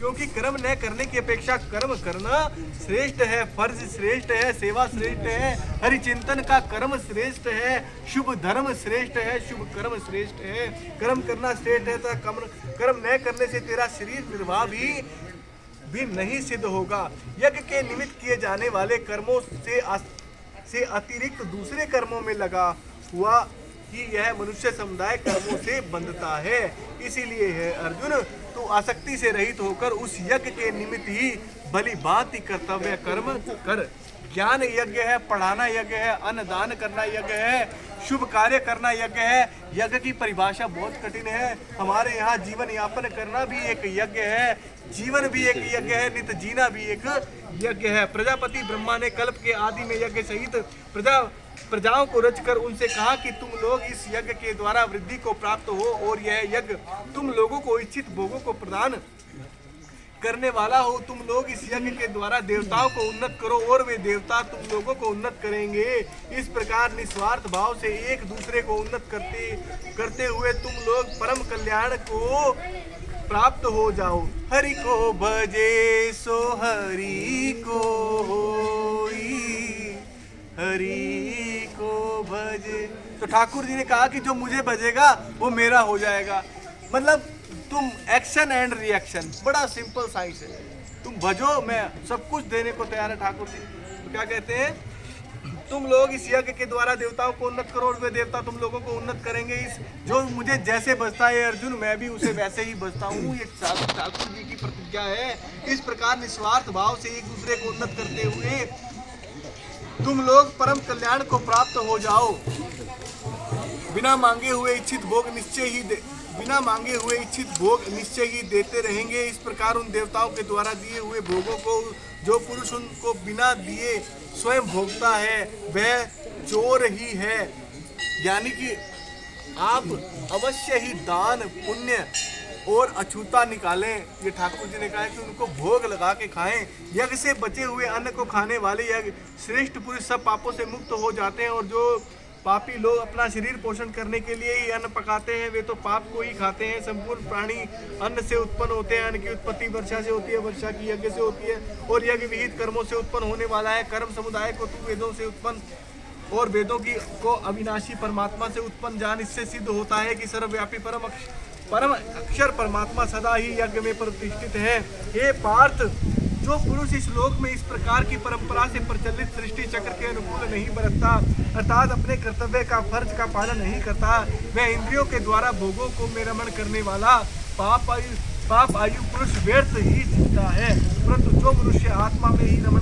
क्योंकि कर्म न करने की अपेक्षा कर्म करना श्रेष्ठ है, फर्ज श्रेष्ठ है, सेवा श्रेष्ठ है, हरिचिंतन का कर्म श्रेष्ठ है, शुभ धर्म श्रेष्ठ है, शुभ कर्म श्रेष्ठ है। कर्म करना श्रेष्ठ है तो कर्म न करने से तेरा शरीर निर्वाह भी नहीं सिद्ध होगा। यज्ञ के निमित्त किए जाने वाले कर्मों से अतिरिक्त दूसरे कर्मों में लगा हुआ कि यह मनुष्य समुदाय कर्मों से बंधता है। इसीलिए है अर्जुन, तू आसक्ति से रहित होकर उस यज्ञ के निमित्त ही भली भांति कर्तव्य कर्म कर। ज्ञान यज्ञ है, पढ़ाना यज्ञ है, अन्न दान करना यज्ञ है, शुभ कार्य करना यज्ञ है। यज्ञ की परिभाषा बहुत कठिन है। हमारे यहाँ जीवन यापन करना भी एक यज्ञ है, जीवन भी एक यज्ञ है, नित्य जीना भी एक यज्ञ है। प्रजापति ब्रह्मा ने कल्प के आदि में यज्ञ सहित प्रजाओं को रचकर उनसे कहा कि तुम लोग इस यज्ञ के द्वारा वृद्धि को प्राप्त हो और यह यज्ञ तुम लोगों को इच्छित भोगों को प्रदान करने वाला हो। तुम लोग इस यज्ञ के द्वारा देवताओं को उन्नत करो और वे देवता तुम लोगों को उन्नत करेंगे। इस प्रकार निस्वार्थ भाव से एक दूसरे को उन्नत करते हुए तुम लोग परम कल्याण को प्राप्त हो जाओ। हरि को भजे सो हरि को होई, हरि को भजे। तो ठाकुर जी ने कहा कि जो मुझे भजेगा वो मेरा हो जाएगा। मतलब तुम एक्शन एंड रिएक्शन, बड़ा सिंपल साइंस है। तुम भजो, मैं सब कुछ देने को तैयार है। ठाकुर जी तो क्या कहते हैं, तुम लोग इस यज्ञ के द्वारा देवताओं को उन्नत करो और वे देवता तुम लोगों को उन्नत करेंगे। इस जो मुझे जैसे बजता है अर्जुन, मैं भी उसे वैसे ही बजता हूँ। ये ठाकुर जी की प्रतिज्ञा है। इस प्रकार निस्वार्थ भाव से एक दूसरे को उन्नत करते हुए तुम लोग परम कल्याण को प्राप्त हो जाओ। बिना मांगे हुए इच्छित भोग निश्चय ही देते रहेंगे। इस प्रकार उन देवताओं के द्वारा दिए हुए भोगों को जो पुरुष उनको बिना दिए स्वयं भोगता है वह चोर ही है। यानी कि आप अवश्य ही दान पुण्य और अछूता निकालें। ये ठाकुर जी ने कहा है कि उनको भोग लगा के खाएं। यज्ञ से बचे हुए अन्न को खाने वाले यज्ञ श्रेष्ठ पुरुष सब पापों से मुक्त हो जाते हैं। और जो पापी लोग अपना शरीर पोषण करने के लिए ही अन्न पकाते हैं वे तो पाप को ही खाते हैं। संपूर्ण प्राणी अन्न से उत्पन्न होते हैं। अन्न की उत्पत्ति वर्षा से होती है, वर्षा की यज्ञ से होती है और यज्ञ विहित कर्मों से उत्पन्न होने वाला है। कर्म समुदाय को तू वेदों से उत्पन्न और वेदों को अविनाशी परमात्मा से उत्पन्न जान। इससे सिद्ध होता है कि सर्वव्यापी परम अक्षर परमात्मा सदा ही यज्ञ में प्रतिष्ठित है। हे पार्थ, जो पुरुष इस लोक में इस प्रकार की परंपरा से प्रचलित सृष्टि चक्र के अनुकूल नहीं बरतता, अर्थात अपने कर्तव्य का फर्ज का पालन नहीं करता, वह इंद्रियों के द्वारा भोगों को में रमण करने वाला पाप आयु पुरुष व्यर्थ ही जीता है। परंतु जो मनुष्य आत्मा में ही रमण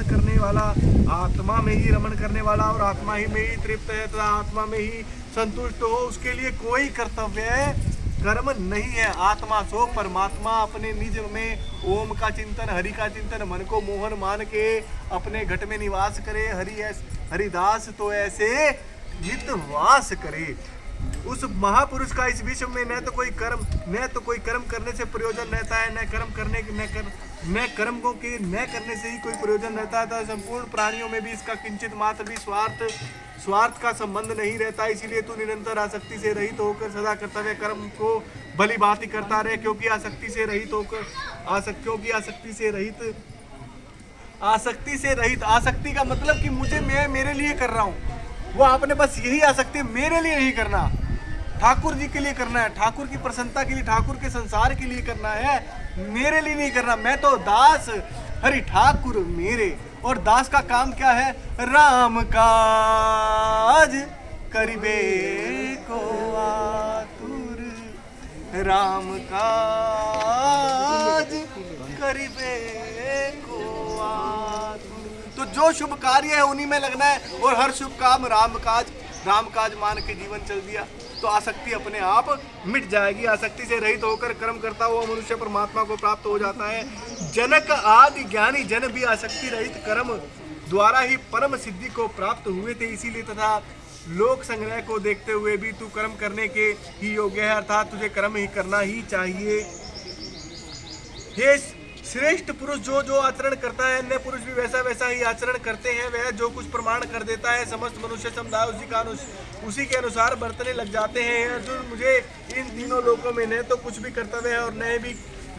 करने वाला और आत्मा ही में ही तृप्त है तथा आत्मा में ही संतुष्ट हो, उसके लिए कोई कर्तव्य कर्म नहीं है। आत्मा सो परमात्मा अपने निज में ओम का चिंतन, हरि का चिंतन, मन को मोहन मान के अपने घट में निवास करे। हरिदास तो ऐसे नित वास करे। उस महापुरुष का इस विश्व में न तो कोई कर्म करने से प्रयोजन रहता है, न कर्मों के न करने से ही कोई प्रयोजन रहता है। संपूर्ण प्राणियों में भी इसका किंचित मात्र भी स्वार्थ का संबंध नहीं रहता। इसीलिए तू निरंतर आसक्ति से रहित होकर सदा कर्तव्य कर्म को भली भांति करता रहे। क्योंकि आसक्ति से रहित आसक्ति का मतलब कि मैं मेरे लिए कर रहा हूँ। वो आपने बस यही आसक्ति मेरे लिए नहीं करना, ठाकुर जी के लिए करना है, ठाकुर की प्रसन्नता के लिए, ठाकुर के संसार के लिए करना है, मेरे लिए नहीं करना। मैं तो दास, हरि ठाकुर मेरे। और दास का काम क्या है? राम काज करिबे को आतुर, राम काज करिबे को आतुर। तो जो शुभ कार्य है उन्हीं में लगना है और हर शुभ काम राम काज मान के जीवन चल दिया तो आसक्ति अपने आप मिट जाएगी। आसक्ति से रहित होकर कर्म करता हुआ मनुष्य परमात्मा को प्राप्त हो जाता है। जनक आदि ज्ञानी जन भी आसक्ति रहित कर्म द्वारा ही परम सिद्धि को प्राप्त हुए थे। इसीलिए तथा लोक संग्रह को देखते हुए भी तू कर्म करने के ही योग्य है, अर्थात तुझे कर्म ही करना ही चाहिए। हे श्रेष्ठ पुरुष जो आचरण करता है, अन्य पुरुष भी वैसा ही आचरण करते हैं। वह जो कुछ प्रमाण कर देता है समस्त मनुष्य समुदाय उसी के अनुसार बरतने लग जाते हैं। अर्जुन, मुझे इन तीनों लोकों में न तो कुछ भी कर्तव्य है और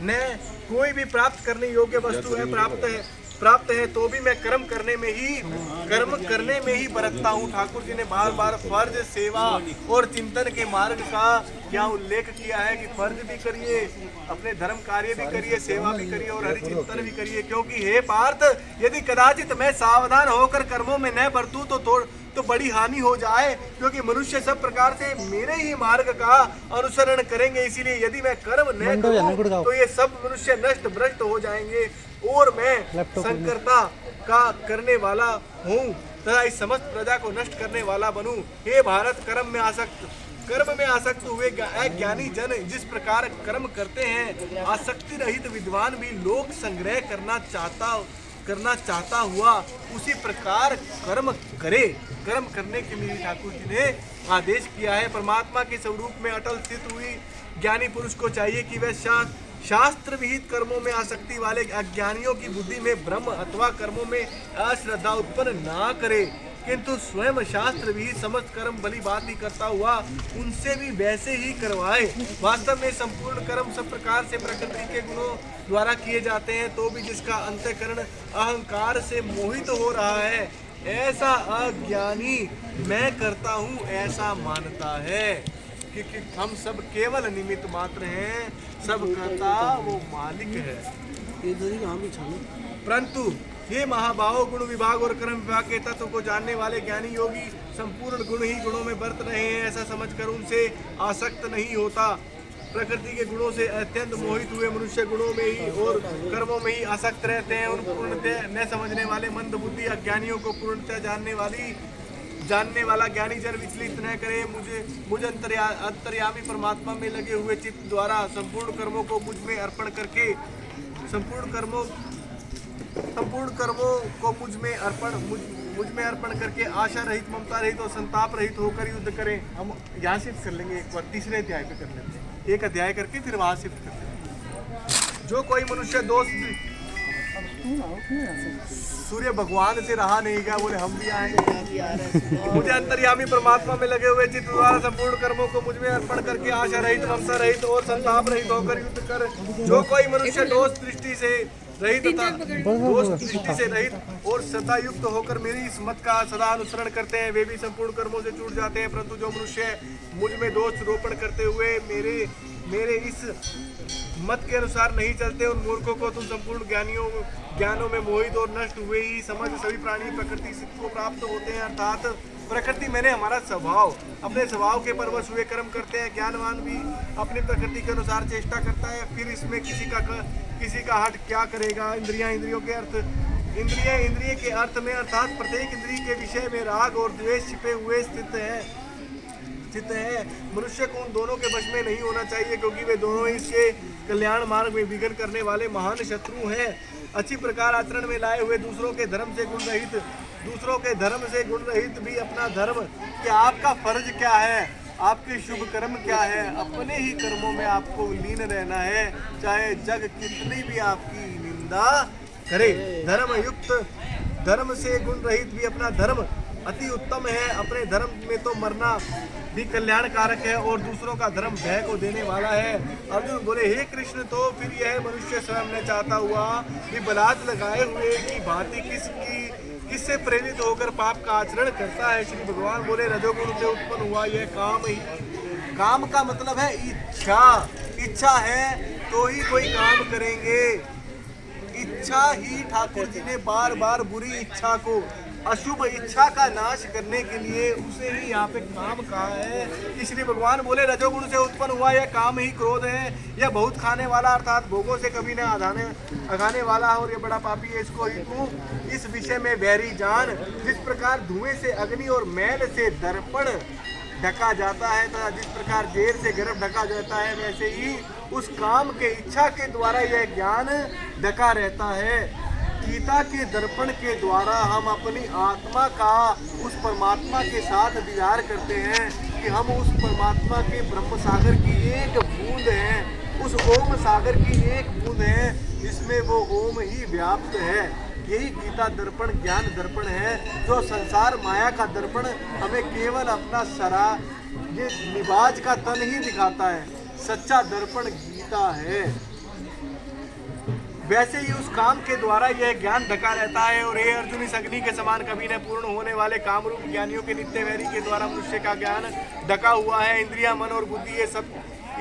न कोई भी प्राप्त करने योग्य वस्तु है प्राप्त है तो भी मैं कर्म करने में ही बरतता हूँ। ठाकुर जी ने बार बार फर्ज, सेवा और चिंतन के मार्ग का क्या उल्लेख किया है कि फर्ज भी करिए, अपने धर्म कार्य भी करिए, सेवा भी करिए और हरि चिंतन भी करिए। क्योंकि हे पार्थ, यदि कदाचित मैं सावधान होकर कर्मों में न बरतूं तो बड़ी हानि हो जाए, क्योंकि मनुष्य सब प्रकार से मेरे ही मार्ग का अनुसरण करेंगे। इसीलिए यदि मैं कर्म न करूं तो ये सब मनुष्य नष्ट भ्रष्ट हो जाएंगे और मैं संकरता का करने वाला हूँ तथा इस समस्त प्रजा को नष्ट करने वाला बनूं। हे भारत, कर्म में आसक्त हुए अज्ञानी जन जिस प्रकार कर्म करते हैं, आसक्ति रहित विद्वान भी लोक संग्रह करना चाहता हुआ उसी प्रकार कर्म करे। कर्म करने के लिए ठाकुर जी ने आदेश किया है। परमात्मा के स्वरूप में अटल स्थित हुई ज्ञानी पुरुष को चाहिए कि वह शास्त्र विहित कर्मों में आसक्ति वाले अज्ञानियों की बुद्धि में भ्रम अथवा कर्मों में अश्रद्धा उत्पन्न ना करे, किंतु स्वयं शास्त्र विहित समस्त कर्म भली बात ही करता हुआ उनसे भी वैसे ही करवाए। वास्तव में संपूर्ण कर्म सब प्रकार से प्रकृति के गुणों द्वारा किए जाते हैं, तो भी जिसका अंतःकरण अहंकार से मोहित हो रहा है, ऐसा अज्ञानी मैं करता हूँ ऐसा मानता है। क्योंकि हम सब केवल निमित्त मात्र हैं, सब करता वो मालिक है। परंतु ये महाभाव, गुण विभाग और कर्म विभाग के तत्व को जानने वाले ज्ञानी योगी संपूर्ण गुण ही गुणों में बरत रहे हैं ऐसा समझकर उनसे आसक्त नहीं होता। प्रकृति के गुणों से अत्यंत मोहित हुए मनुष्य गुणों में ही और कर्मों में ही आसक्त रहते हैं। उन पूर्णतः न समझने वाले मंद बुद्धि अज्ञानियों को पूर्णतः जानने वाला ज्ञानी जन विचलित न करे। मुझे अंतर्यामी परमात्मा में लगे हुए चित्त द्वारा संपूर्ण कर्मों को मुझ में अर्पण करके मुझ में अर्पण करके आशा रहित, ममता रहित और संताप रहित होकर युद्ध करें। हम यहाँ शिफ्ट कर लेंगे, एक बार तीसरे अध्याय पे कर लेते हैं, एक अध्याय करके फिर वहां शिफ्ट कर लेते हैं। जो कोई मनुष्य दोष सूर्य भगवान से रहा नहीं गया, बोले हम भी आएंगे। मुझे अंतर्यामी परमात्मा में लगे हुए चित्त द्वारा संपूर्ण कर्मों को मुझ में अर्पण करके आशा रहित, ममता रहित और संताप रहित होकर युद्ध कर। जो कोई मनुष्य दोष दृष्टि से रहित और श्रद्धा युक्त होकर मेरी इस मत का सदा अनुसरण करते हैं, वे भी संपूर्ण कर्मों से छूट जाते हैं। परंतु जो मनुष्य मुझ में दोष रोपण करते हुए मेरे इस मत के अनुसार नहीं चलते, उन मूर्खों को तुम संपूर्ण ज्ञानों में मोहित और नष्ट हुए ही समझ। सभी प्राणी प्रकृति को प्राप्त होते हैं, अर्थात प्रकृति मैंने हमारा स्वभाव, अपने स्वभाव के परवश हुए कर्म करते हैं। ज्ञानवान भी अपनी प्रकृति के अनुसार चेष्टा करता है, फिर इसमें किसी का हट क्या करेगा। इंद्रिय के अर्थ में अर्थात प्रत्येक इंद्रिय के विषय में राग और द्वेष छिपे हुए स्थित है। मनुष्य को उन दोनों के वश में नहीं होना चाहिए, क्योंकि वे दोनों ही इसके कल्याण मार्ग में विघ्न करने वाले महान शत्रु हैं। अच्छी प्रकार आचरण में लाए हुए दूसरों के धर्म से गुण रहित भी अपना धर्म क्या, आपका फर्ज क्या है, आपके शुभ कर्म क्या है, अपने ही कर्मों में आपको लीन रहना है, चाहे जग कितनी भी आपकी निंदा करे। धर्म से गुण रहित भी अपना धर्म अति उत्तम है। अपने धर्म में तो मरना भी कल्याणकारक है और दूसरों का धर्म भय को देने वाला है। अर्जुन बोले, हे कृष्ण, तो फिर यह मनुष्य स्वयं न चाहता हुआ कि बलात् लगाए हुए की भांति किससे प्रेरित होकर पाप का आचरण करता है। श्री भगवान बोले, रजोगुण से उत्पन्न हुआ यह काम का मतलब है इच्छा है तो ही कोई काम करेंगे। इच्छा ही ठाकुर जी ने बार बार बुरी इच्छा को, अशुभ इच्छा का नाश करने के लिए उसे ही यहाँ पे काम कहा है। इसलिए भगवान बोले, रजोगुण से उत्पन्न हुआ यह काम ही क्रोध है। यह बहुत खाने वाला अर्थात भोगों से कभी न अगाने वाला और यह बड़ा पापी है। इसको ही तू इस विषय में बैरी जान। जिस प्रकार धुएं से अग्नि और मैल से दर्पण ढका जाता है तथा जिस प्रकार देर से गर्भ ढका जाता है, वैसे ही उस काम के इच्छा के द्वारा यह ज्ञान ढका रहता है। गीता के दर्पण के द्वारा हम अपनी आत्मा का उस परमात्मा के साथ दीदार करते हैं कि हम उस परमात्मा के ब्रह्म सागर की एक बूंद हैं, उस ओम सागर की एक बूंद है जिसमें वो ओम ही व्याप्त है। यही गीता दर्पण ज्ञान दर्पण है, जो संसार माया का दर्पण हमें केवल अपना ये निबाज का तन ही दिखाता है। सच्चा दर्पण गीता है। वैसे ही उस काम के द्वारा यह ज्ञान ढका रहता है। और हे अर्जुन, इस अग्नि के समान कभी न पूर्ण होने वाले कामरूप ज्ञानियों के नित्य वैरी के द्वारा मनुष्य का ज्ञान ढका हुआ है। इंद्रिया, मन और बुद्धि ये सब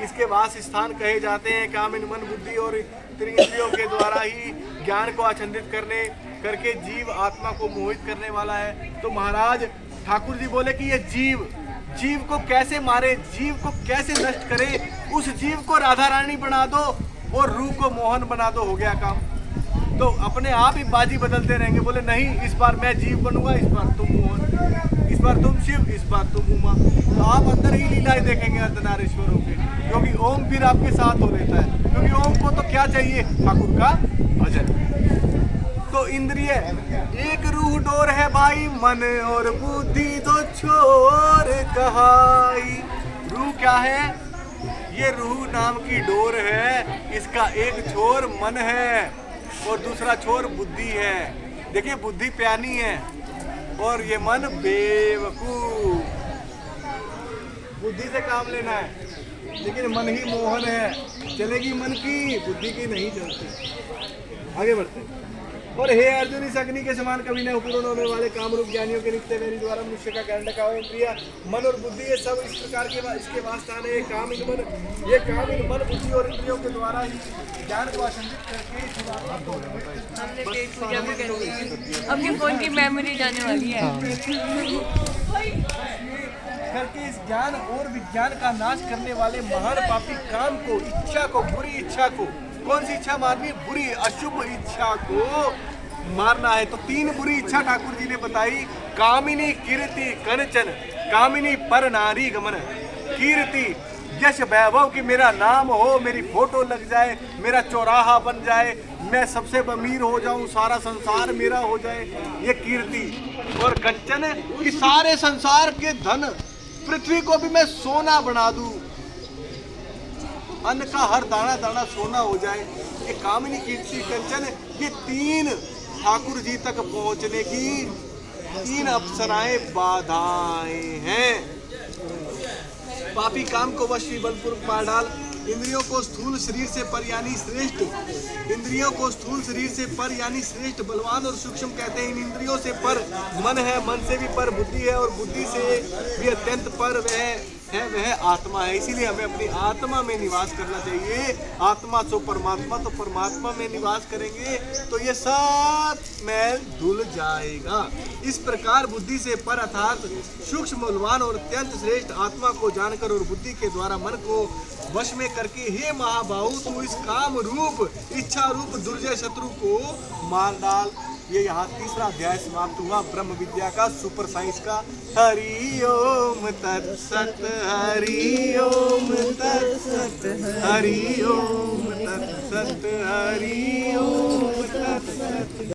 इसके वास स्थान कहे जाते हैं। काम इन मन, बुद्धि और इंद्रियों के द्वारा ही ज्ञान को आच्छादित करके जीव आत्मा को मोहित करने वाला है। तो महाराज ठाकुर जी बोले कि ये जीव को कैसे मारे, जीव को कैसे नष्ट करे। उस जीव को राधा रानी बना दो और रूह को मोहन बना दो, हो गया काम। तो अपने आप ही बाजी बदलते रहेंगे। बोले नहीं, इस बार मैं जीव बनूंगा, इस बार तुम मोहन, इस बार तुम शिव, इस बार तुम उमा। तो आप अंदर ही लीला ही देखेंगे अर्धनारीश्वरों के, क्योंकि ओम फिर आपके साथ हो लेता है। क्योंकि ओम को तो क्या चाहिए, ठाकुर का भजन। तो इंद्रिय एक रूह डोर है भाई, मन और बुद्धि दो छोर कहाई। रूह क्या है, ये रूह नाम की डोर है। इसका एक छोर मन है और दूसरा छोर बुद्धि है। देखिए बुद्धि प्यानी है और ये मन बेवकूफ। बुद्धि से काम लेना है, लेकिन मन ही मोहन है। चलेगी मन की, बुद्धि की नहीं चलती। आगे बढ़ते हैं। और हे अर्जुन, इस अग्नि के समान कभी न पूर्ण होने वाले कामरूप ज्ञानियों के नित्य वैरी द्वारा मनुष्य का ज्ञान ढका हुआ। इंद्रिया, मन और बुद्धि ये सब इस प्रकार के इसके वास्तान है। काम इन मन बुद्धि और इंद्रियों के द्वारा ही ज्ञान को आच्छादित करके हमने पेट पूजा भी कर ली है। अब ये फोन की मेमोरी जाने वाली है। करके इस ज्ञान और विज्ञान का नाश करने वाले महान पापी काम को, इच्छा को, बुरी इच्छा को, कौन सी इच्छा मारनी, बुरी अशुभ इच्छा को मारना है। तो 3 बुरी इच्छा ठाकुर जी ने बताई। कामिनी, कीर्ति, कंचन। कामिनी पर नारी गमन, कीर्ति यश वैभव की मेरा नाम हो, मेरी फोटो लग जाए, मेरा चौराहा बन जाए, मैं सबसे अमीर हो जाऊं, सारा संसार मेरा हो जाए, ये कीर्ति। और कंचन कि सारे संसार के धन, पृथ्वी को भी मैं सोना बना दूं, अन्न का हर दाना दाना सोना हो जाए। ये कामिनी, कीर्ति, कंचन, ये 3 ठाकुर जी तक पहुंचने की 3 अप्सराएं बाधाएं हैं। पापी काम को वश बलपूर्वक मार डाल। इंद्रियों को स्थूल शरीर से पर यानी श्रेष्ठ, इंद्रियों को स्थूल शरीर से पर यानी श्रेष्ठ, बलवान और सूक्ष्म कहते हैं। इन इंद्रियों से पर मन है, मन से भी पर बुद्धि है, और बुद्धि से भी अत्यंत पर वह आत्मा है। इसीलिए हमें अपनी आत्मा में निवास करना चाहिए। आत्मा तो परमात्मा में निवास करेंगे तो ये सब मैल धुल जाएगा। इस प्रकार बुद्धि से पर अर्थात सूक्ष्म, बलवान और अत्यंत श्रेष्ठ आत्मा को जानकर और बुद्धि के द्वारा मन को वश में करके, हे महाबाहु, तू इस काम रूप, इच्छा रूप दुर्जय शत्रु को मार डाल। ये यहाँ 3रा अध्याय समाप्त हुआ ब्रह्म विद्या का, सुपर साइंस का। हरि ओम तत्सत, हरि ओम तत्सत, हरि ओम तत्सत, हरि ओम तत्सत।